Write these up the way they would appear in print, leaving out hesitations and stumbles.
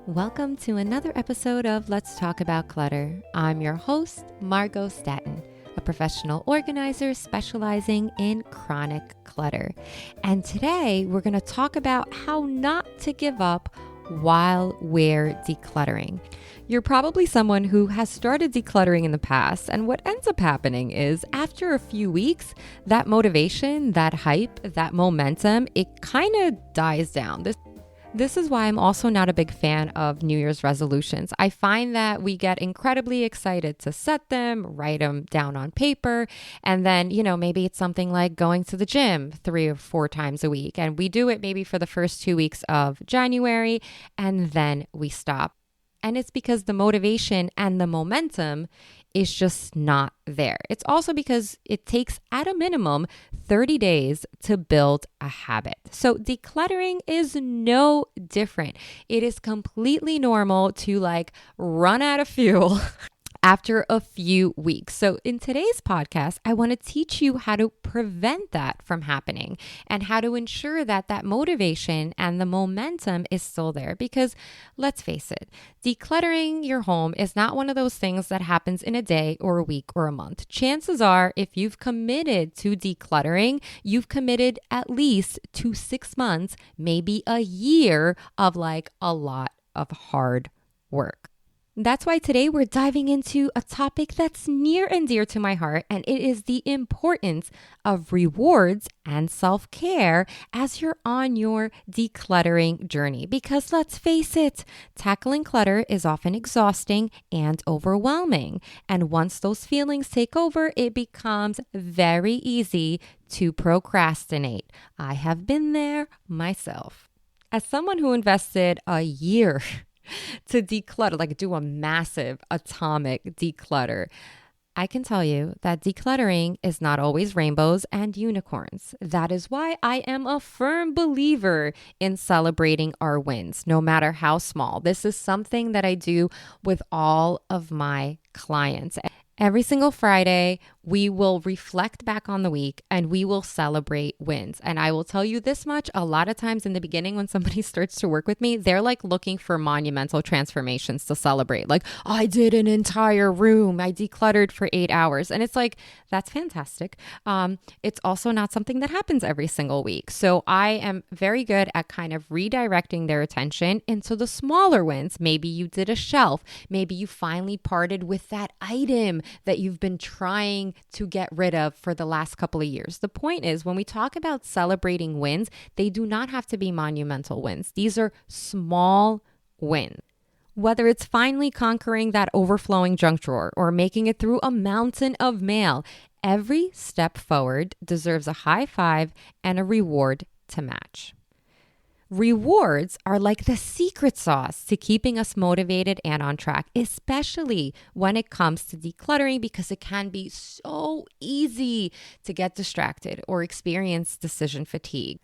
Welcome to another episode of Let's Talk About Clutter. I'm your host, Margo, a professional organizer specializing in chronic clutter. And today we're going to talk about how not to give up while we're decluttering. You're probably someone who has started decluttering in the past, and what ends up happening is after a few weeks, that motivation, that hype, that momentum, it kind of dies down. This is why I'm also not a big fan of New Year's resolutions. I find that we get incredibly excited to set them, write them down on paper, and then, maybe it's something like going to the gym 3 or 4 times a week. And we do it maybe for the first 2 weeks of January, and then we stop. And it's because the motivation and the momentum is just not there. It's also because it takes at a minimum 30 days to build a habit. So decluttering is no different. It is completely normal to run out of fuel after a few weeks. So in today's podcast, I want to teach you how to prevent that from happening and how to ensure that that motivation and the momentum is still there. Because let's face it, decluttering your home is not one of those things that happens in a day or a week or a month. Chances are, if you've committed to decluttering, you've committed at least to 6 months, maybe a year of a lot of hard work. That's why today we're diving into a topic that's near and dear to my heart, and it is the importance of rewards and self-care as you're on your decluttering journey. Because let's face it, tackling clutter is often exhausting and overwhelming. And once those feelings take over, it becomes very easy to procrastinate. I have been there myself. As someone who invested a year to declutter, do a massive atomic declutter, I can tell you that decluttering is not always rainbows and unicorns. That is why I am a firm believer in celebrating our wins, no matter how small. This is something that I do with all of my clients. Every single Friday, we will reflect back on the week and we will celebrate wins. And I will tell you this much, a lot of times in the beginning when somebody starts to work with me, they're looking for monumental transformations to celebrate. I did an entire room. I decluttered for 8 hours. And it's that's fantastic. It's also not something that happens every single week. So I am very good at kind of redirecting their attention into the smaller wins. Maybe you did a shelf. Maybe you finally parted with that item that you've been trying to get rid of for the last couple of years. The point is, when we talk about celebrating wins, they do not have to be monumental wins. These are small wins. Whether it's finally conquering that overflowing junk drawer or making it through a mountain of mail, every step forward deserves a high five and a reward to match. Rewards are like the secret sauce to keeping us motivated and on track, especially when it comes to decluttering, because it can be so easy to get distracted or experience decision fatigue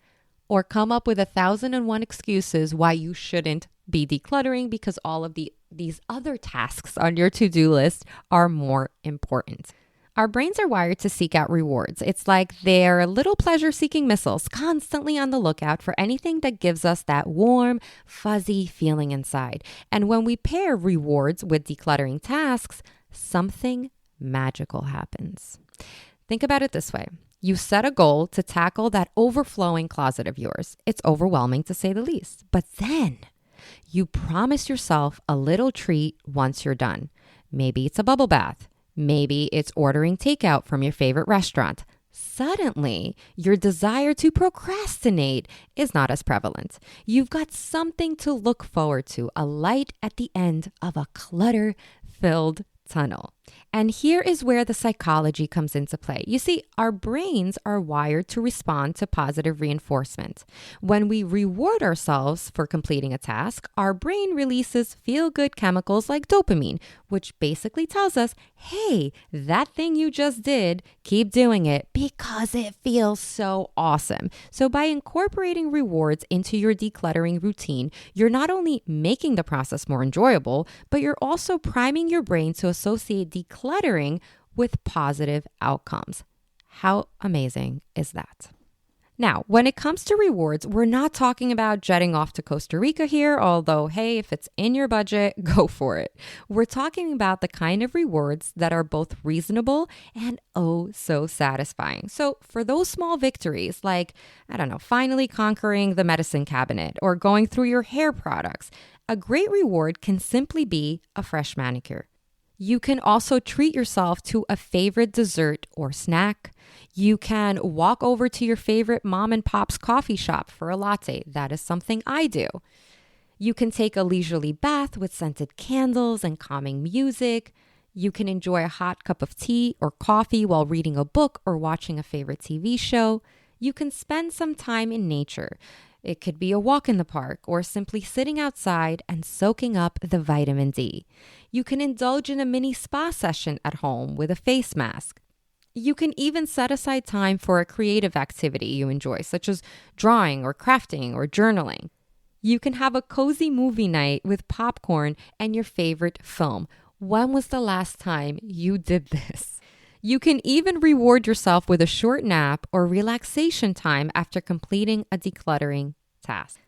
or come up with 1,001 excuses why you shouldn't be decluttering because all of these other tasks on your to-do list are more important. Our brains are wired to seek out rewards. It's like they're little pleasure-seeking missiles, constantly on the lookout for anything that gives us that warm, fuzzy feeling inside. And when we pair rewards with decluttering tasks, something magical happens. Think about it this way. You set a goal to tackle that overflowing closet of yours. It's overwhelming to say the least. But then you promise yourself a little treat once you're done. Maybe it's a bubble bath. Maybe it's ordering takeout from your favorite restaurant. Suddenly, your desire to procrastinate is not as prevalent. You've got something to look forward to, a light at the end of a clutter-filled tunnel. And here is where the psychology comes into play. You see, our brains are wired to respond to positive reinforcement. When we reward ourselves for completing a task, our brain releases feel-good chemicals like dopamine, which basically tells us, hey, that thing you just did, keep doing it because it feels so awesome. So by incorporating rewards into your decluttering routine, you're not only making the process more enjoyable, but you're also priming your brain to associate decluttering with positive outcomes. How amazing is that? Now, when it comes to rewards, we're not talking about jetting off to Costa Rica here, although, hey, if it's in your budget, go for it. We're talking about the kind of rewards that are both reasonable and oh so satisfying. So for those small victories, like, I don't know, finally conquering the medicine cabinet or going through your hair products, a great reward can simply be a fresh manicure. You can also treat yourself to a favorite dessert or snack. You can walk over to your favorite mom and pop's coffee shop for a latte. That is something I do. You can take a leisurely bath with scented candles and calming music. You can enjoy a hot cup of tea or coffee while reading a book or watching a favorite TV show. You can spend some time in nature. It could be a walk in the park or simply sitting outside and soaking up the vitamin D. You can indulge in a mini spa session at home with a face mask. You can even set aside time for a creative activity you enjoy, such as drawing or crafting or journaling. You can have a cozy movie night with popcorn and your favorite film. When was the last time you did this? You can even reward yourself with a short nap or relaxation time after completing a decluttering task.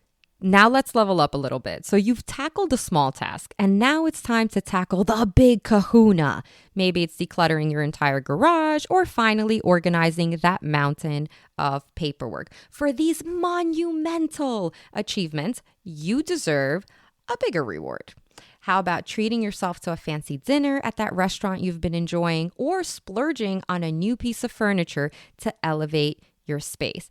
Now let's level up a little bit. So you've tackled a small task and now it's time to tackle the big kahuna. Maybe it's decluttering your entire garage or finally organizing that mountain of paperwork. For these monumental achievements, you deserve a bigger reward. How about treating yourself to a fancy dinner at that restaurant you've been enjoying or splurging on a new piece of furniture to elevate your space?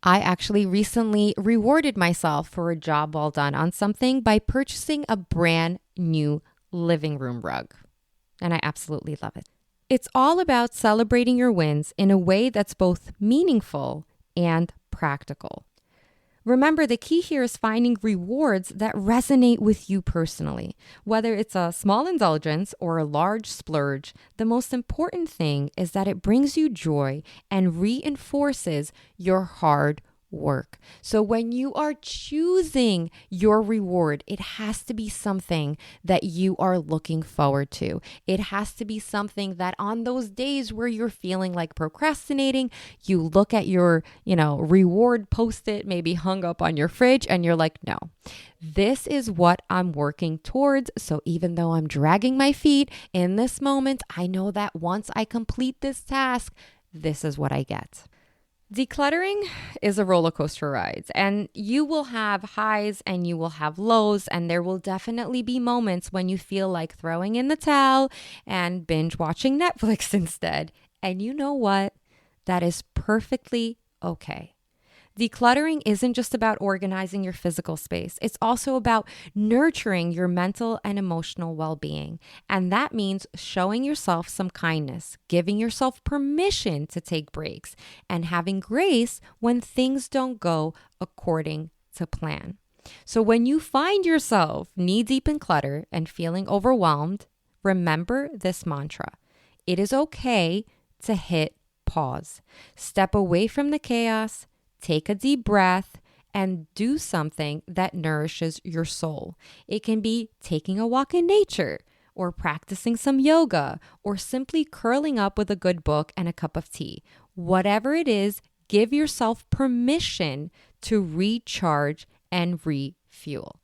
I actually recently rewarded myself for a job well done on something by purchasing a brand new living room rug. And I absolutely love it. It's all about celebrating your wins in a way that's both meaningful and practical. Remember, the key here is finding rewards that resonate with you personally. Whether it's a small indulgence or a large splurge, the most important thing is that it brings you joy and reinforces your hard work. So when you are choosing your reward, it has to be something that you are looking forward to. It has to be something that on those days where you're feeling like procrastinating, you look at your, reward post-it maybe hung up on your fridge and you're like, no, this is what I'm working towards. So even though I'm dragging my feet in this moment, I know that once I complete this task, this is what I get. Decluttering is a roller coaster ride, and you will have highs and you will have lows, and there will definitely be moments when you feel like throwing in the towel and binge watching Netflix instead. And you know what? That is perfectly okay. Decluttering isn't just about organizing your physical space. It's also about nurturing your mental and emotional well-being. And that means showing yourself some kindness, giving yourself permission to take breaks, and having grace when things don't go according to plan. So when you find yourself knee-deep in clutter and feeling overwhelmed, remember this mantra. It is okay to hit pause. Step away from the chaos. Take a deep breath and do something that nourishes your soul. It can be taking a walk in nature or practicing some yoga or simply curling up with a good book and a cup of tea. Whatever it is, give yourself permission to recharge and refuel.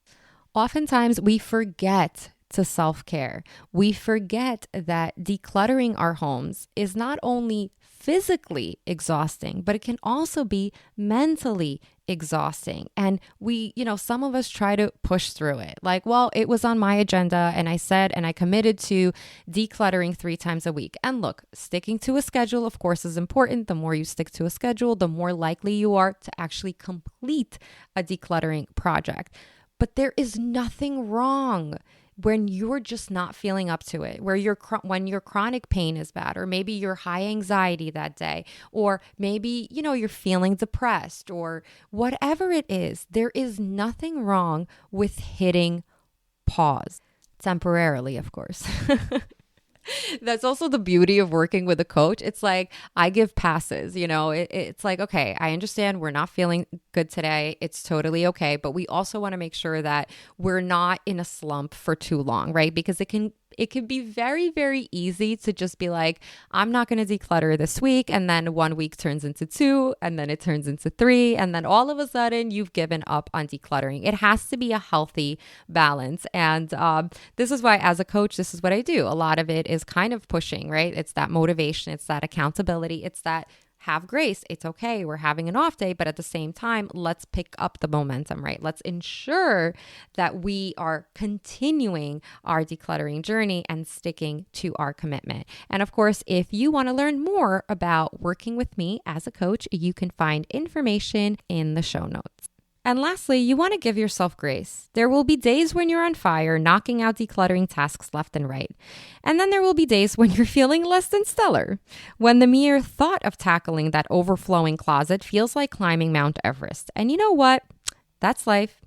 Oftentimes, we forget to self-care. We forget that decluttering our homes is not only physically exhausting, but it can also be mentally exhausting. And some of us try to push through it. Like, well, it was on my agenda and I said, and I committed to decluttering 3 times a week. And look, sticking to a schedule, of course, is important. The more you stick to a schedule, the more likely you are to actually complete a decluttering project. But there is nothing wrong when you're just not feeling up to it, when your chronic pain is bad, or maybe you're high anxiety that day, or maybe, you're feeling depressed, or whatever it is, there is nothing wrong with hitting pause. Temporarily, of course. That's also the beauty of working with a coach. It's like I give passes, it's like, okay, I understand we're not feeling good today. It's totally okay. But we also want to make sure that we're not in a slump for too long, right? Because it can It can be very, very easy to just be like, I'm not going to declutter this week. And then 1 week turns into 2, and then it turns into 3. And then all of a sudden you've given up on decluttering. It has to be a healthy balance. And this is why, as a coach, this is what I do. A lot of it is kind of pushing, right? It's that motivation. It's that accountability. It's that have grace. It's okay. We're having an off day, but at the same time, let's pick up the momentum, right? Let's ensure that we are continuing our decluttering journey and sticking to our commitment. And of course, if you want to learn more about working with me as a coach, you can find information in the show notes. And lastly, you want to give yourself grace. There will be days when you're on fire, knocking out decluttering tasks left and right. And then there will be days when you're feeling less than stellar, when the mere thought of tackling that overflowing closet feels like climbing Mount Everest. And you know what? That's life.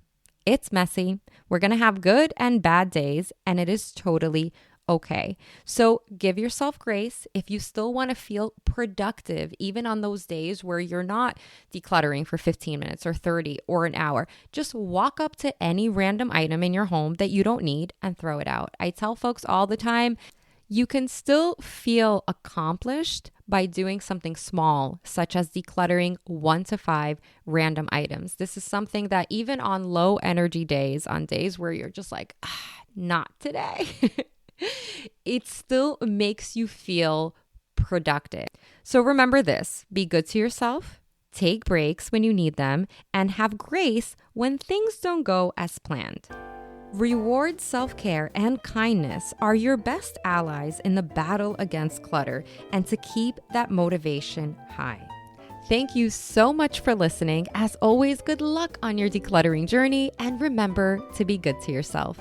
It's messy. We're going to have good and bad days, and it is totally okay. So give yourself grace. If you still want to feel productive, even on those days where you're not decluttering for 15 minutes or 30 or an hour, just walk up to any random item in your home that you don't need and throw it out. I tell folks all the time, you can still feel accomplished by doing something small, such as decluttering 1 to 5 random items. This is something that even on low energy days, on days where you're just like, not today, it still makes you feel productive. So remember this, be good to yourself, take breaks when you need them, and have grace when things don't go as planned. Reward self-care and kindness are your best allies in the battle against clutter and to keep that motivation high. Thank you so much for listening. As always, good luck on your decluttering journey, and remember to be good to yourself.